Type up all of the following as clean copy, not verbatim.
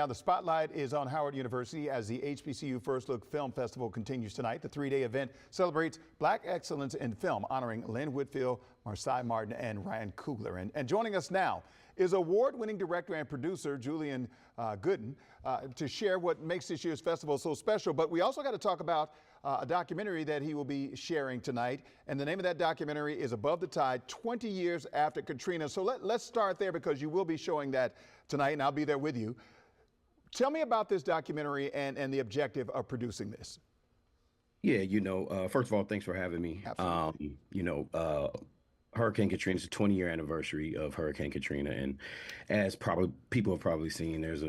Now, the spotlight is on Howard University as the HBCU First Look Film Festival continues tonight. The three-day event celebrates Black excellence in film, honoring Lynn Whitfield, Marsai Martin, and Ryan Coogler. And joining us now is award-winning director and producer Julian Gooden to share what makes this year's festival so special. But we also got to talk about a documentary that he will be sharing tonight. And the name of that documentary is Above the Tide, 20 years after Katrina. So let's start there because you will be showing that tonight, and I'll be there with you. Tell me about this documentary and the objective of producing this. Yeah, first of all, thanks for having me. Absolutely. Hurricane Katrina is the 20-year anniversary of Hurricane Katrina, and as probably people have probably seen, there's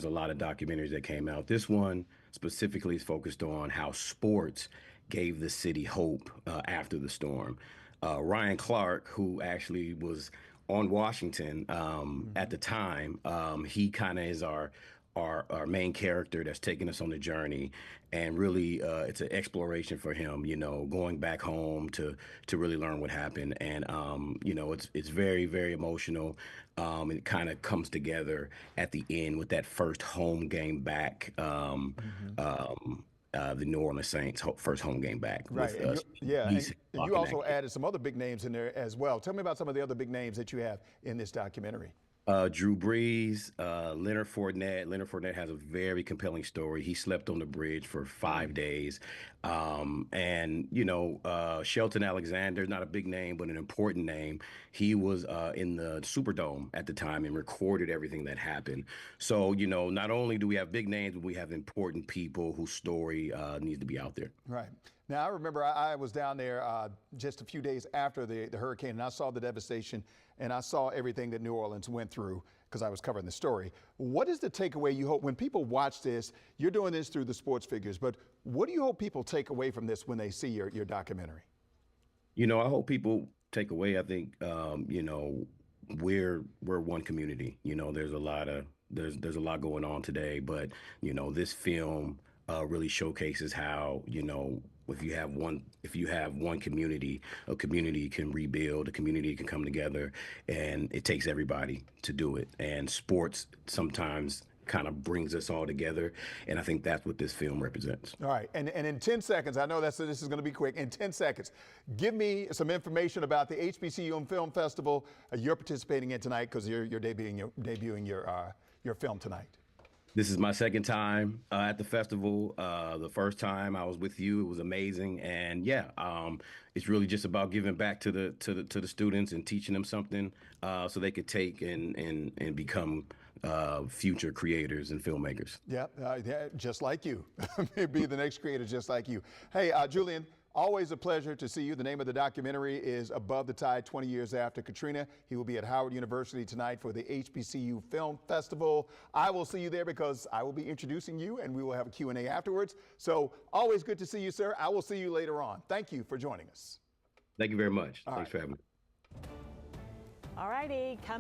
a lot of documentaries that came out. This one specifically is focused on how sports gave the city hope after the storm. Ryan Clark, who actually was on Washington at the time, he kind of is our main character that's taking us on the journey, and really it's an exploration for him, going back home to really learn what happened. And it's very, very emotional. It kind of comes together at the end with that first home game back, the New Orleans Saints first home game back. Right. With, and you also added some other big names in there as well. Tell me about some of the other big names that you have in this documentary. Drew Brees, Leonard Fournette. Leonard Fournette has a very compelling story. He slept on the bridge for 5 days. Shelton Alexander, not a big name, but an important name. He was in the Superdome at the time and recorded everything that happened. So, not only do we have big names, but we have important people whose story needs to be out there. Right. Now, I remember I was down there just a few days after the hurricane, and I saw the devastation, and I saw everything that New Orleans went through because I was covering the story. What is the takeaway you hope when people watch this? You're doing this through the sports figures, but what do you hope people take away from this when they see your documentary? I hope people take away, I think, we're one community. There's a lot going on today, but, this film really showcases how, if you have one community, a community can rebuild, a community can come together, and it takes everybody to do it. And sports sometimes kind of brings us all together, and I think that's what this film represents. All right, and in 10 seconds, I know this is going to be quick. In 10 seconds, give me some information about the HBCU Film Festival you're participating in tonight, because you're debuting your film tonight. This is my second time at the festival. The first time I was with you, it was amazing, and it's really just about giving back to the students and teaching them something so they could take and become future creators and filmmakers. Yeah, just like you. Be the next creator just like you. Hey, Julian, always a pleasure to see you. The name of the documentary is Above the Tide, 20 years after Katrina. He will be at Howard University tonight for the HBCU Film Festival. I will see you there because I will be introducing you, and we will have a Q&A afterwards. So always good to see you, sir. I will see you later on. Thank you for joining us. Thank you very much. Thanks for having me. All righty.